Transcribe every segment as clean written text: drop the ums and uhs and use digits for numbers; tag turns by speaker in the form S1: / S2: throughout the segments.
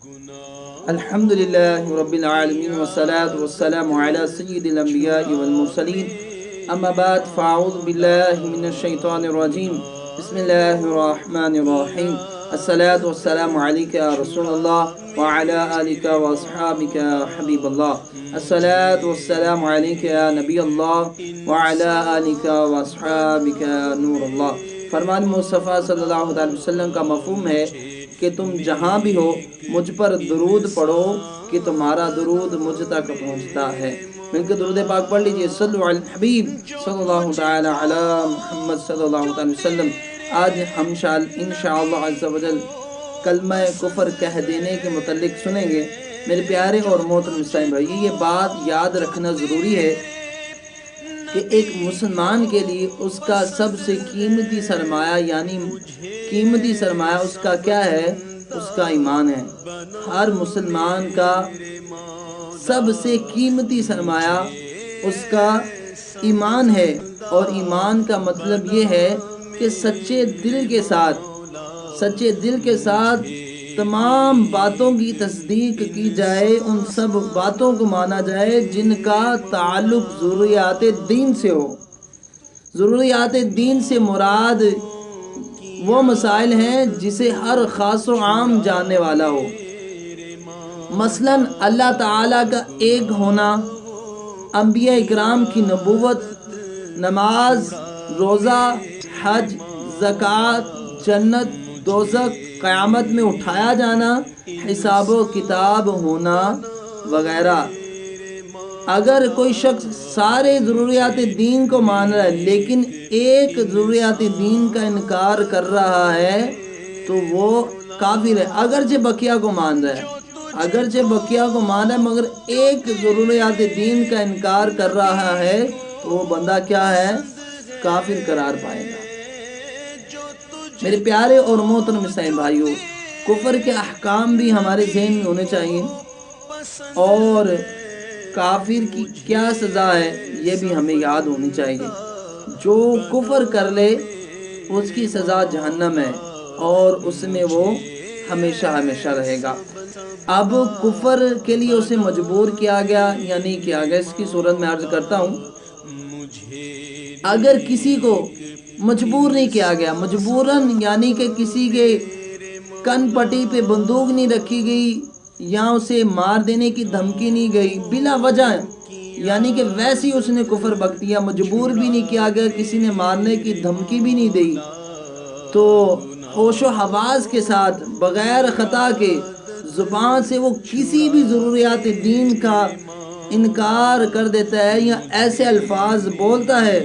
S1: الحمدللہ رب العالمین والصلاة والسلام علی سید الانبیاء والمرسلین اما بعد فاعوذ باللہ من الشیطان الرجیم بسم اللہ الرحمن الرحیم الصلاة والسلام علیکہ یا رسول اللہ وعلی آلکہ واصحابکہ حبیب اللہ الصلاة والسلام علیکہ یا نبی اللہ وعلی آلکہ واصحابکہ نور اللہ۔ فرمان مصطفیٰ صلی اللہ علیہ وسلم کا مفہوم ہے کہ تم جہاں بھی ہو مجھ پر درود پڑھو کہ تمہارا درود مجھ تک پہنچتا ہے۔ مل کے درود پاک پڑھ لیجئے، صلو علی الحبیب صلی اللہ تعالی علی محمد صلی اللہ تعالی وسلم۔ آج ہم انشاءاللہ عز و جل کلمہ کفر کہہ دینے کے متعلق سنیں گے۔ میرے پیارے اور محترم اسلامی بھائی، یہ بات یاد رکھنا ضروری ہے کہ ایک مسلمان کے لیے اس کا سب سے قیمتی سرمایہ، یعنی قیمتی سرمایہ اس کا کیا ہے؟ اس کا ایمان ہے۔ ہر مسلمان کا سب سے قیمتی سرمایہ اس کا ایمان ہے، اور ایمان کا مطلب یہ ہے کہ سچے دل کے ساتھ تمام باتوں کی تصدیق کی جائے، ان سب باتوں کو مانا جائے جن کا تعلق ضروریات دین سے ہو۔ ضروریات دین سے مراد وہ مسائل ہیں جسے ہر خاص و عام جاننے والا ہو، مثلا اللہ تعالیٰ کا ایک ہونا، انبیاء اکرام کی نبوت، نماز، روزہ، حج، زکوٰۃ، جنت، دوزخ، قیامت میں اٹھایا جانا، حساب و کتاب ہونا وغیرہ۔ اگر کوئی شخص سارے ضروریات دین کو مان رہا ہے لیکن ایک ضروریات دین کا انکار کر رہا ہے تو وہ کافر ہے، اگرچہ بقیہ کو مان رہا ہے مگر ایک ضروریات دین کا انکار کر رہا ہے تو وہ بندہ کیا ہے؟ کافر قرار پائے گا۔ میرے پیارے اور محترم اسلامی بھائیوں، کفر کے احکام بھی ہمارے ذہن میں ہونے چاہیے، اور کافر کی کیا سزا ہے یہ بھی ہمیں یاد ہونی چاہیے۔ جو کفر کر لے اس کی سزا جہنم ہے، اور اس میں وہ ہمیشہ ہمیشہ رہے گا۔ اب کفر کے لیے اسے مجبور کیا گیا یا نہیں کیا گیا، اس کی صورت میں عرض کرتا ہوں۔ اگر کسی کو مجبور نہیں کیا گیا، مجبوراً یعنی کہ کسی کے کن پٹی پہ بندوق نہیں رکھی گئی یا اسے مار دینے کی دھمکی نہیں گئی، بلا وجہ یعنی کہ ویسی اس نے کفر بک دیا، مجبور بھی نہیں کیا گیا، کسی نے مارنے کی دھمکی بھی نہیں دی، تو ہوش و حواس کے ساتھ بغیر خطا کے زبان سے وہ کسی بھی ضروریات دین کا انکار کر دیتا ہے، یا ایسے الفاظ بولتا ہے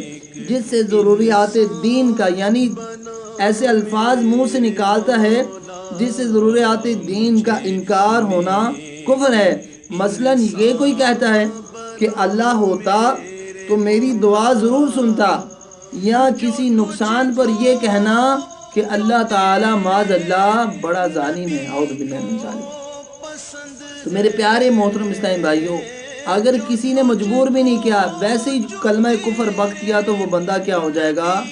S1: جس سے ضروریات دین کا، یعنی ایسے الفاظ منہ سے نکالتا ہے جس سے ضروریات دین کا انکار ہونا کفر ہے۔ مثلا یہ کوئی کہتا ہے کہ اللہ ہوتا تو میری دعا ضرور سنتا، یا کسی نقصان پر یہ کہنا کہ اللہ تعالی معاذ اللہ بڑا ظالم ہے، اعوذ باللہ من ذالک۔ تو میرے پیارے محترم اسلامی بھائیوں، اگر کسی نے مجبور بھی نہیں کیا، ویسے ہی کلمہ کفر بک کیا تو وہ بندہ کیا ہو جائے گا؟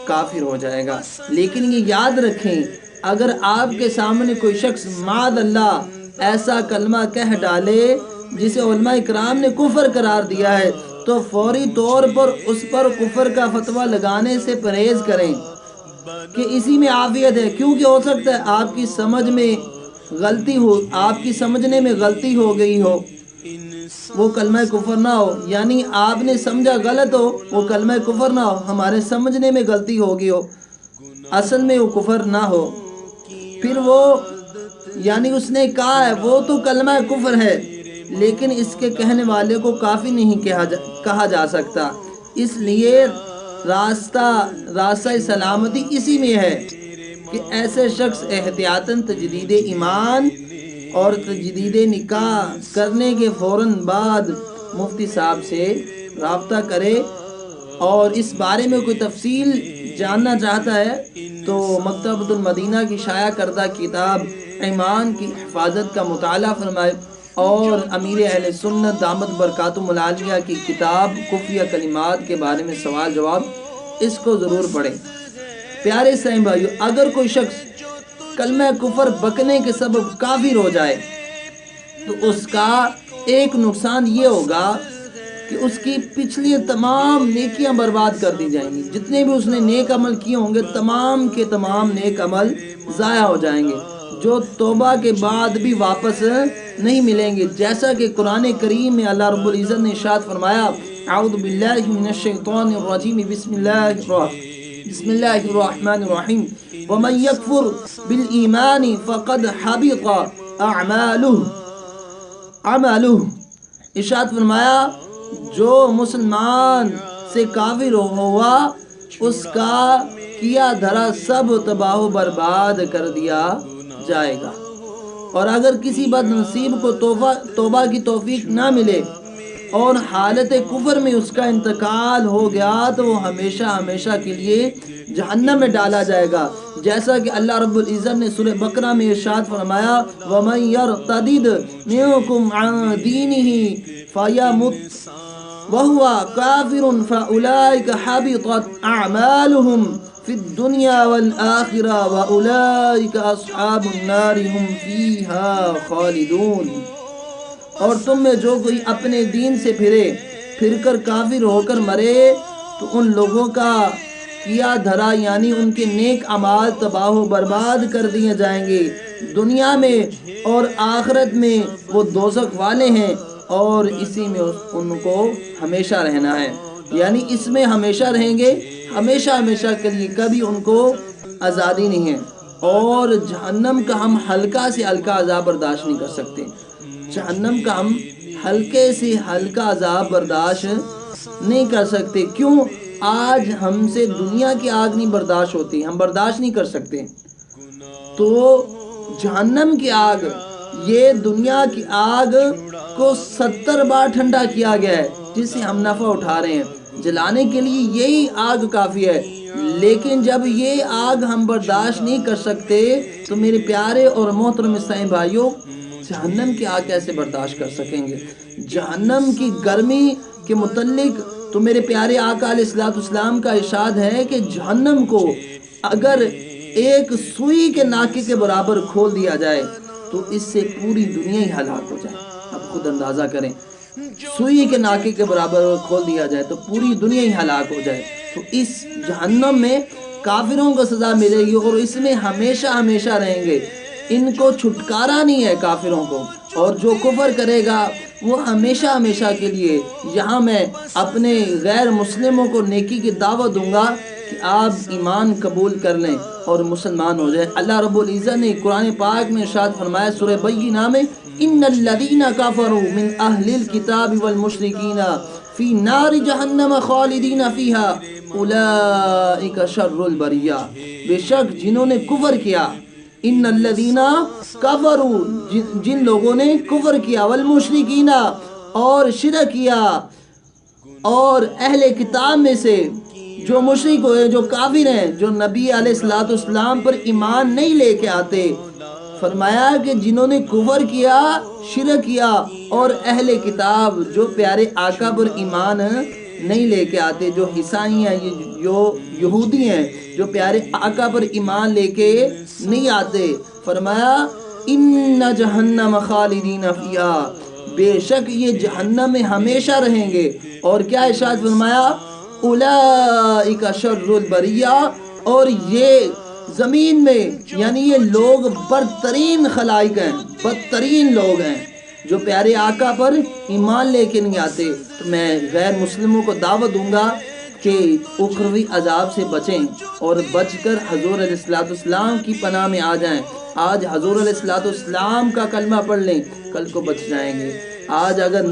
S1: کافر ہو جائے گا۔ لیکن یہ یاد رکھیں، اگر آپ کے سامنے کوئی شخص معاذ اللہ ایسا کلمہ کہہ ڈالے جسے علماء اکرام نے کفر قرار دیا ہے، تو فوری طور پر اس پر کفر کا فتویٰ لگانے سے پرہیز کریں کہ اسی میں عافیت ہے، کیونکہ ہو سکتا ہے آپ کی سمجھ میں غلطی ہو، آپ کی سمجھنے میں غلطی ہو گئی ہو، وہ کلمہ کفر نہ ہو، یعنی آپ نے سمجھا غلط ہو، وہ کلمہ کفر نہ ہو، ہمارے سمجھنے میں غلطی ہو گئی ہو، اصل میں وہ کفر نہ ہو، پھر وہ یعنی اس نے کہا ہے وہ تو کلمہ کفر ہے، لیکن اس کے کہنے والے کو کافی نہیں کہا جا سکتا۔ اس لیے راستہ سلامتی اسی میں ہے کہ ایسے شخص احتیاطاً تجدید ایمان اور تجدید نکاح کرنے کے فوراً بعد مفتی صاحب سے رابطہ کرے، اور اس بارے میں کوئی تفصیل جاننا چاہتا ہے تو مکتبۃ المدینہ کی شائع کردہ کتاب ایمان کی حفاظت کا مطالعہ فرمائے، اور امیر اہل سنت دامت برکاتہم العالیہ کی کتاب خفیہ کلمات کے بارے میں سوال جواب، اس کو ضرور پڑھیں۔ پیارے اسلامی بھائیو، اگر کوئی شخص کلمہ کفر بکنے کے سبب کافر ہو جائے تو اس کا ایک نقصان یہ ہوگا کہ اس کی پچھلی تمام نیکیاں برباد کر دی جائیں گی. جتنے بھی اس نے نیک عمل کیے ہوں گے تمام کے تمام نیک عمل ضائع ہو جائیں گے جو توبہ کے بعد بھی واپس نہیں ملیں گے. جیسا کہ قرآن کریم میں اللہ رب العزت نے ارشاد فرمایا اعوذ باللہ من الشیطان الرجیم بسم اللہ الرحمن الرحیم ومن یکفر بالایمان فقد حبط اعمالہ. ارشاد فرمایا جو مسلمان سے کافر ہوا اس کا کیا دھرا سب تباہ و برباد کر دیا جائے گا. اور اگر کسی بد نصیب کو توبہ کی توفیق نہ ملے اور حالت کفر میں اس کا انتقال ہو گیا تو وہ ہمیشہ ہمیشہ کے لیے جہنم میں ڈالا جائے گا. جیسا کہ اللہ رب العزت نے سورہ بقرہ میں ارشاد فرمایا وَمَن يَرْتَدِدْ مِنْكُمْ عَنْ دِينِهِ فَيَمُتْ وَهُوَ كَافِرٌ فَأُولَئِكَ حَبِطَتْ أَعْمَالُهُمْ فِي الدُّنْيَا وَالْآخِرَةِ وَأُولَئِكَ أَصْحَابُ النَّارِ هُمْ فِيهَا خَالِدُونَ. اور تم میں جو کوئی اپنے دین سے پھر کر کافر ہو کر مرے تو ان لوگوں کا کیا دھرا یعنی ان کے نیک اعمال تباہ و برباد کر دیے جائیں گے. دنیا میں اور آخرت میں وہ دوزخ والے ہیں اور اسی میں ان کو ہمیشہ رہنا ہے. یعنی اس میں ہمیشہ رہیں گے ہمیشہ ہمیشہ کے لیے کبھی ان کو آزادی نہیں ہے. اور جہنم کا ہم ہلکا سے ہلکا عذاب برداشت نہیں کر سکتے. جہنم کا ہم ہلکے سے ہلکا عذاب برداشت نہیں کر سکتے. کیوں؟ آج ہم سے دنیا کی آگ نہیں برداشت ہوتی ہم برداشت نہیں کر سکتے تو جہنم کی آگ یہ دنیا کی آگ کو 70 بار ٹھنڈا کیا گیا ہے جس سے ہم نفع اٹھا رہے ہیں. جلانے کے لیے یہی آگ کافی ہے لیکن جب یہ آگ ہم برداشت نہیں کر سکتے تو میرے پیارے اور محترم اسلامی بھائیوں جہنم کی آگ کیسے برداشت کر سکیں گے. جہنم کی گرمی کے متعلق تو میرے پیارے آقا علیہ الصلوۃ والسلام کا ارشاد ہے کہ جہنم کو اگر ایک سوئی کے ناکے کے برابر کھول دیا جائے تو اس سے پوری دنیا ہی ہلاک ہو جائے. اب خود اندازہ کریں سوئی کے ناکے کے برابر کھول دیا جائے تو پوری دنیا ہی ہلاک ہو جائے. تو اس جہنم میں کافروں کو سزا ملے گی اور اس میں ہمیشہ ہمیشہ رہیں گے. ان کو چھٹکارا نہیں ہے کافروں کو. اور جو کفر کرے گا وہ ہمیشہ ہمیشہ کے لیے. یہاں میں اپنے غیر مسلموں کو نیکی کی دعوت دوں گا کہ آپ ایمان قبول کر لیں اور مسلمان ہو جائیں. اللہ رب العزت نے قرآن پاک میں ارشاد فرمایا سورہ بینہ میں ان الذین کفروا من اہل الکتاب والمشرکین فی نار جہنم خالدین فیہا اولئک شر البریہ. بے شک جنہوں نے کفر کیا ان الذین کفروا جن لوگوں نے کفر کیا والمشرکین اور شرک کیا اور اہل کتاب میں سے جو مشرک ہوئے جو کافر ہیں جو نبی علیہ الصلوۃ والسلام پر ایمان نہیں لے کے آتے. فرمایا کہ جنہوں نے کفر کیا شرک کیا اور اہل کتاب جو پیارے آقا پر ایمان نہیں لے کے آتے جو عیسائی ہیں جو یہودی ہیں جو پیارے آقا پر ایمان لے کے نہیں آتے. فرمایا ان جہنم خالدین فیہا بے شک یہ جہنم میں ہمیشہ رہیں گے. اور کیا ارشاد فرمایا اولئک شر البریہ اور یہ زمین میں یعنی یہ لوگ بدترین خلائق ہیں بدترین لوگ ہیں جو پیارے آقا پر ایمان لے کے نہیں آتے. تو میں غیر مسلموں کو دعوت دوں گا کہ اخروی عذاب سے بچیں اور بچ کر حضور علیہ الصلوۃ والسلام کی پناہ میں آ جائیں. آج حضور علیہ الصلوۃ والسلام کا کلمہ پڑھ لیں کل کو بچ جائیں گے. آج اگر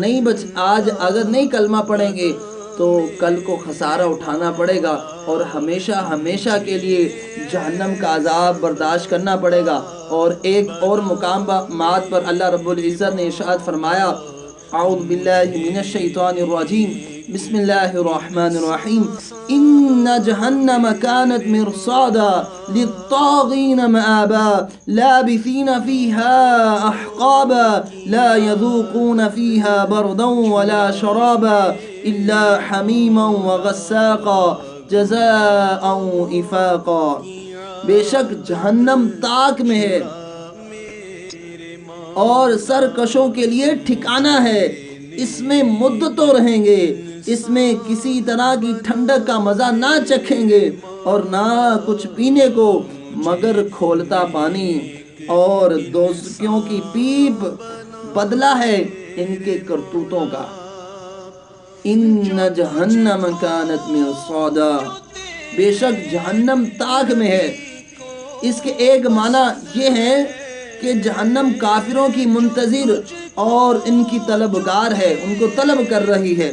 S1: نہیں کلمہ پڑھیں گے تو کل کو خسارہ اٹھانا پڑے گا اور ہمیشہ ہمیشہ کے لیے جہنم کا عذاب برداشت کرنا پڑے گا. اور ایک اور مقامات پر اللہ رب العزت نے ارشاد فرمایا اعوذ باللہ من الشیطان الرجیم بسم اللہ الرحمن الرحیم ان جہنم كانت مرصادا للطاغین مآبا لابثین فیہا احقابا لا یذوقون فیہا بردا ولا شرابا الا حمیما وغساقا جزاء وفاقا. بے شک جہنم تاک میں ہے اور سرکشوں کے لیے ٹھکانہ ہے، اس میں مدتوں رہیں گے، اس میں کسی طرح کی ٹھنڈک کا مزہ نہ چکھیں گے اور نہ کچھ پینے کو مگر کھولتا پانی، اور دوزخیوں کی پیپ بدلہ ہے ان کے کرتوتوں کا۔ ان جہنم کانت مرصادا، بے شک جہنم تاک میں ہے۔ اس کے ایک معنی یہ ہے کہ جہنم کافروں کی منتظر اور ان کی طلبگار ہے، ان کو طلب کر رہی ہے،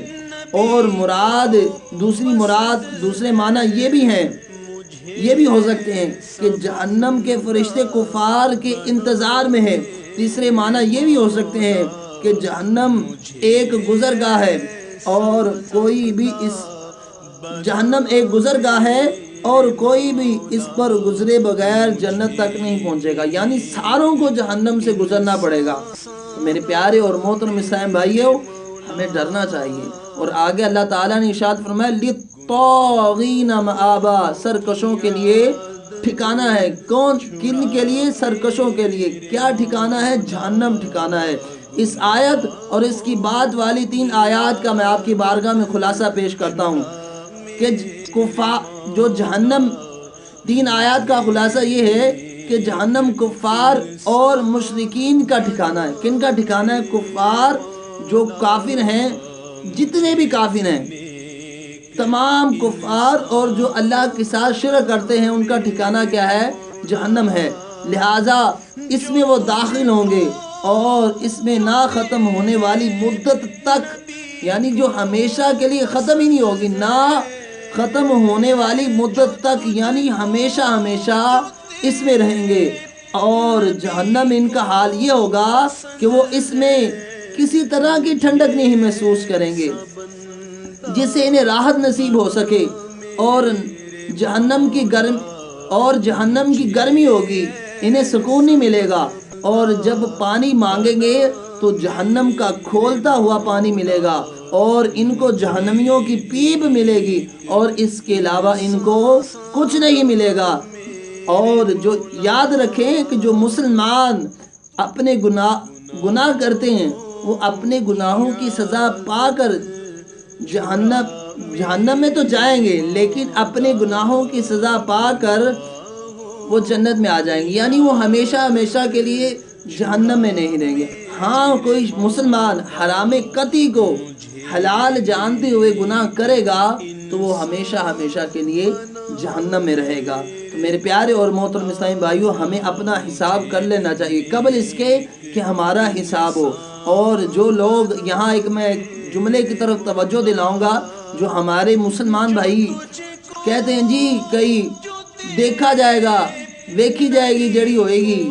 S1: اور دوسرے معنی یہ بھی ہو سکتے ہیں کہ جہنم کے فرشتے کفار کے انتظار میں ہے۔ تیسرے معنی یہ بھی ہو سکتے ہیں کہ جہنم ایک گزرگاہ ہے اور کوئی بھی اس پر گزرے بغیر جنت تک نہیں پہنچے گا، یعنی ساروں کو جہنم سے گزرنا پڑے گا۔ تو میرے پیارے اور محترم اسلام بھائیوں، ہمیں ڈرنا چاہیے۔ اور آگے اللہ تعالیٰ نے ارشاد فرمایا للطاغین مآبا، سرکشوں کے لیے ٹھکانہ ہے۔ کن کے لیے؟ سرکشوں کے لیے۔ کیا ٹھکانہ ہے؟ جہنم ٹھکانہ ہے۔ اس آیت اور اس کی بعد والی 3 آیات کا میں آپ کی بارگاہ میں خلاصہ پیش کرتا ہوں کہ جو جہنم 3 آیات کا خلاصہ یہ ہے کہ جہنم کفار اور مشرکین کا ٹھکانہ ہے۔ کن کا ٹھکانہ ہے؟ کفار، جو کافر ہیں، جتنے بھی کافر ہیں، تمام کفار اور جو اللہ کے ساتھ شرک کرتے ہیں، ان کا ٹھکانہ کیا ہے؟ جہنم ہے۔ لہٰذا اس میں وہ داخل ہوں گے اور اس میں نہ ختم ہونے والی مدت تک، یعنی جو ہمیشہ کے لیے ختم ہی نہیں ہوگی، نہ ختم ہونے والی مدت تک، یعنی ہمیشہ ہمیشہ اس میں رہیں گے۔ اور جہنم ان کا حال یہ ہوگا کہ وہ اس میں کسی طرح کی ٹھنڈک نہیں محسوس کریں گے جس سے انہیں راحت نصیب ہو سکے، اور جہنم کی گرمی ہوگی، انہیں سکون نہیں ملے گا۔ اور جب پانی مانگیں گے تو جہنم کا کھولتا ہوا پانی ملے گا، اور ان کو جہنمیوں کی پیپ ملے گی، اور اس کے علاوہ ان کو کچھ نہیں ملے گا۔ اور جو یاد رکھیں کہ جو مسلمان اپنے گناہ کرتے ہیں، وہ اپنے گناہوں کی سزا پا کر جہنم میں تو جائیں گے، لیکن اپنے گناہوں کی سزا پا کر وہ جنت میں آ جائیں گے، یعنی وہ ہمیشہ ہمیشہ کے لیے جہنم میں نہیں رہیں گے۔ ہاں، کوئی مسلمان حرام قطعی کو حلال جانتے ہوئے گناہ کرے گا تو وہ ہمیشہ ہمیشہ کے لیے جہنم میں رہے گا۔ تو میرے پیارے اور محترم اسلامی بھائیوں، ہمیں اپنا حساب کر لینا چاہیے قبل اس کے کہ ہمارا حساب ہو۔ اور جو لوگ یہاں میں جملے کی طرف توجہ دلاؤں گا، جو ہمارے مسلمان بھائی کہتے ہیں جی کئی دیکھا جائے گا، ویکھی جائے گی جڑی ہوئے گی،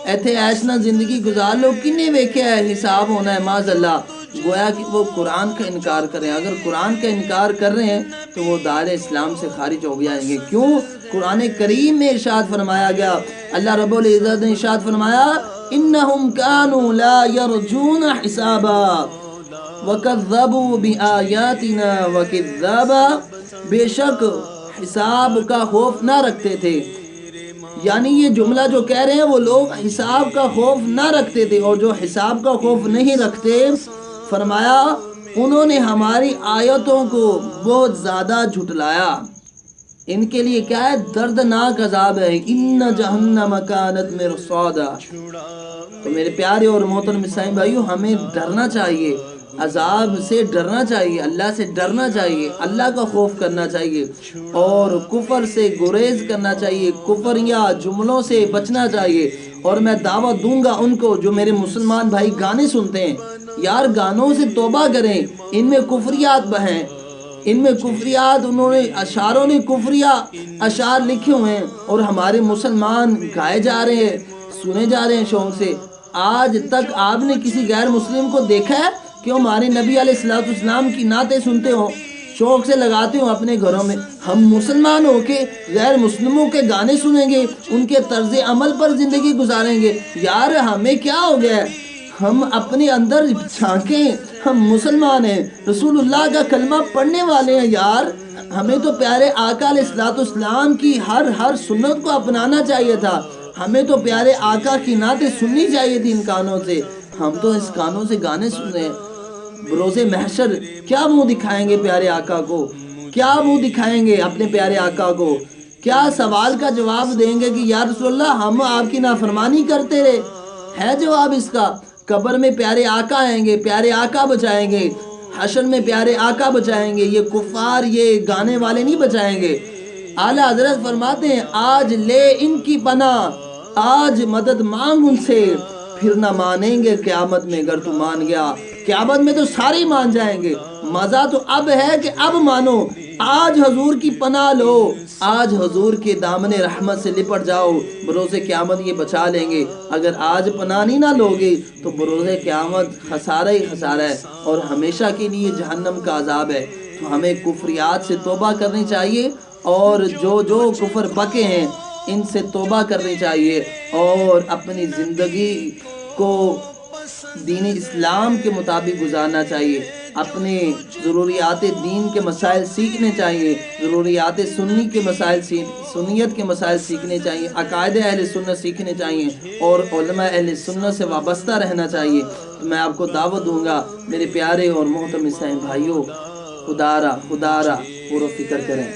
S1: ایتھے ایسنا زندگی گزار لو، کنے ویکھیا ہے حساب ہونا ہے، معاذ اللہ، گویا کہ وہ قرآن کا انکار کر رہے ہیں۔ اگر قرآن کا انکار کر رہے ہیں تو وہ دائرہ اسلام سے خارج ہو جائیں گے۔ کیوں؟ قرآن کریم میں ارشاد فرمایا گیا، اللہ رب العزت نے ارشاد فرمایا انہم کانوا لا یرجون حسابا وکذبوا بآیاتنا وکذابا، بے شک حساب کا خوف نہ رکھتے تھے۔ یعنی یہ جملہ جو کہہ رہے ہیں وہ لوگ حساب کا خوف نہ رکھتے تھے، اور جو حساب کا خوف نہیں رکھتے، فرمایا انہوں نے ہماری آیتوں کو بہت زیادہ جھٹلایا۔ ان کے لیے کیا ہے؟ دردناک عذاب ہے۔ ان جہنم کانت مرصادا۔ تو میرے پیارے اور محترم اسلامی بھائیوں، ہمیں ڈرنا چاہیے، عذاب سے ڈرنا چاہیے، اللہ سے ڈرنا چاہیے، اللہ کا خوف کرنا چاہیے، اور کفر سے گریز کرنا چاہیے، کفر یا جملوں سے بچنا چاہیے۔ اور میں دعوت دوں گا ان کو جو میرے مسلمان بھائی گانے سنتے ہیں، یار گانوں سے توبہ کریں، ان میں کفریات بہیں، ان میں کفریات، اشعاروں نے کفریہ اشعار لکھے ہوئے ہیں، اور ہمارے مسلمان گائے جا رہے ہیں، سنے جا رہے ہیں شوق سے۔ آج تک آپ نے کسی غیر مسلم کو دیکھا ہے کہ ہمارے نبی علیہ الصلوۃ والسلام کی نعتیں سنتے ہوں، شوق سے لگاتے ہوں اپنے گھروں میں؟ ہم مسلمان ہو کے غیر مسلموں کے گانے سنیں گے، ان کے طرز عمل پر زندگی گزاریں گے؟ یار ہمیں کیا ہو گیا ہے؟ ہم اپنے اندر جھانکیں، ہم مسلمان ہیں، رسول اللہ کا کلمہ پڑھنے والے ہیں یار۔ ہمیں تو پیارے آقا علیہ الصلوۃ والسلام کی ہر سنت کو اپنانا چاہیے تھا. ہمیں تو پیارے آقا کی نعتیں سننی چاہیے تھی ان کانوں سے. ہم تو اس کانوں سے گانے سن رہے ہیں. بروز محشر کیا منہ دکھائیں گے پیارے آقا کو؟ کیا منہ دکھائیں گے اپنے پیارے آقا کو؟ کیا سوال کا جواب دیں گے کہ یا رسول اللہ ہم آپ کی نافرمانی کرتے رہے؟ ہے جواب اس کا. قبر میں پیارے آقا آئیں گے، پیارے آقا بچائیں گے. حشر میں پیارے آقا بچائیں گے. یہ کفار، یہ گانے والے نہیں بچائیں گے. اعلیٰ حضرت فرماتے ہیں آج لے ان کی پناہ، آج مدد مانگ ان سے، پھر نہ مانیں گے قیامت میں اگر تو مان گیا. قیامت میں تو سارے مان جائیں گے. مزہ تو اب ہے کہ اب مانو. آج حضور کی پناہ لو، آج حضور کے دامن رحمت سے لپٹ جاؤ. بروز قیامت یہ بچا لیں گے. اگر آج پناہ نہیں نہ لوگے تو بروز قیامت خسارہ ہی خسارہ ہے اور ہمیشہ کے لیے جہنم کا عذاب ہے. تو ہمیں کفریات سے توبہ کرنی چاہیے اور جو کفر بکے ہیں ان سے توبہ کرنی چاہیے اور اپنی زندگی کو دین اسلام کے مطابق گزارنا چاہیے. اپنے ضروریات دین کے مسائل سیکھنے چاہیے، ضروریات سنی کے مسائل سنیت کے مسائل سیکھنے چاہیے، عقائد اہل سنت سیکھنے چاہیے اور علماء اہل سنت سے وابستہ رہنا چاہیے. تو میں آپ کو دعوت دوں گا میرے پیارے اور محترم اسلامی بھائیوں، خدا را غور و فکر کریں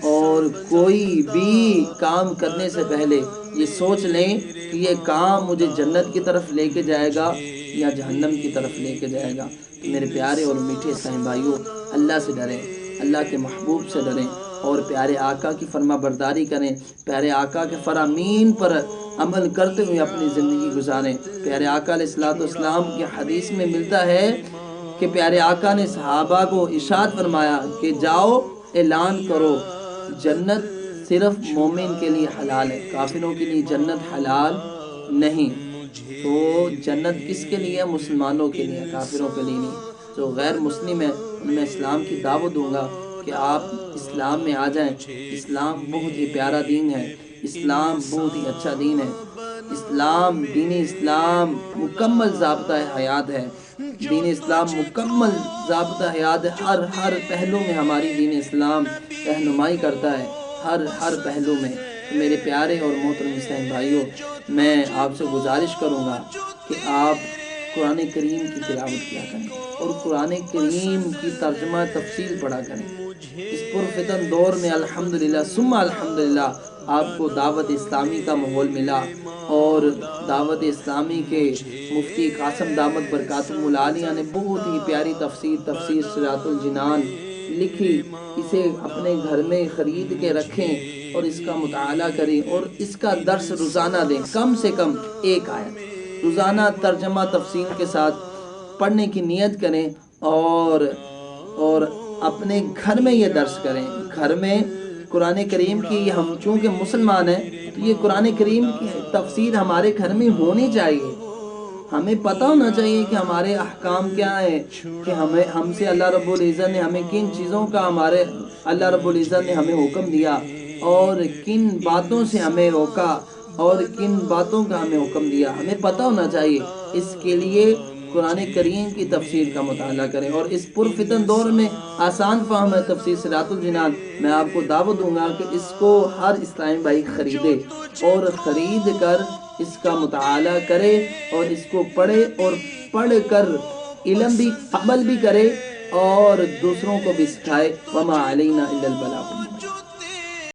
S1: اور کوئی بھی کام کرنے سے پہلے یہ سوچ لیں کہ یہ کام مجھے جنت کی طرف لے کے جائے گا یا جہنم کی طرف لے کے جائے گا. تو میرے پیارے اور میٹھے اسلامی بھائیوں، اللہ سے ڈریں، اللہ کے محبوب سے ڈریں اور پیارے آقا کی فرما برداری کریں. پیارے آقا کے فرامین پر عمل کرتے ہوئے اپنی زندگی گزاریں. پیارے آقا علیہ الصلوۃ والسلام کی حدیث میں ملتا ہے کہ پیارے آقا نے صحابہ کو ارشاد فرمایا کہ جاؤ اعلان کرو جنت صرف مومن کے لیے حلال ہے، کافروں کے لیے جنت حلال نہیں. تو جنت کس کے لیے؟ مسلمانوں کے لیے، کافروں کے لیے نہیں. جو غیر مسلم ہیں ان میں اسلام کی دعوت دوں گا کہ آپ اسلام میں آ جائیں. اسلام بہت ہی پیارا دین ہے، اسلام بہت ہی اچھا دین ہے. اسلام، دین اسلام مکمل ضابطہ حیات ہے. دین اسلام مکمل ضابطہ حیات ہے. ہر پہلو میں ہماری دین اسلام رہنمائی کرتا ہے، ہر پہلو میں. تو میرے پیارے اور محترم اسلامی بھائیوں، میں آپ سے گزارش کروں گا کہ آپ قرآن کریم کی تلاوت کیا کریں اور قرآن کریم کی ترجمہ تفسیر پڑھا کریں. اس پرفتن دور میں الحمدللہ ثم الحمدللہ آپ کو دعوت اسلامی کا ماحول ملا اور دعوت اسلامی کے مفتی قاسم دامت برکاتہم العالیہ نے بہت ہی پیاری تفسیر صراط الجنان لکھی. اسے اپنے گھر میں خرید کے رکھیں اور اس کا مطالعہ کریں اور اس کا درس روزانہ دیں. کم سے کم ایک آیت روزانہ ترجمہ تفسیر کے ساتھ پڑھنے کی نیت کریں اور اپنے گھر میں یہ درس کریں. گھر میں قرآن کریم کی، ہم چونکہ مسلمان ہیں تو یہ قرآن کریم کی تفسیر ہمارے گھر میں ہونی چاہیے. ہمیں پتہ ہونا چاہیے کہ ہمارے احکام کیا ہیں، کہ ہم سے اللہ رب العزت نے ہمیں کن چیزوں کا اللہ رب العزت نے ہمیں حکم دیا اور کن باتوں سے ہمیں روکا اور کن باتوں کا ہمیں حکم دیا. ہمیں پتہ ہونا چاہیے. اس کے لیے قرآن کریم کی تفسیر کا مطالعہ کریں اور اس پرفتن دور میں آسان فہم ہے تفسیر صراط الجنان. میں آپ کو دعوت دوں گا کہ اس کو ہر اسلامی بھائی خریدے اور خرید کر اس کا مطالعہ کرے اور اس کو پڑھے اور پڑھ کر علم بھی، عمل بھی کرے اور دوسروں کو بھی سکھائے. وما علینا الا البلاغ.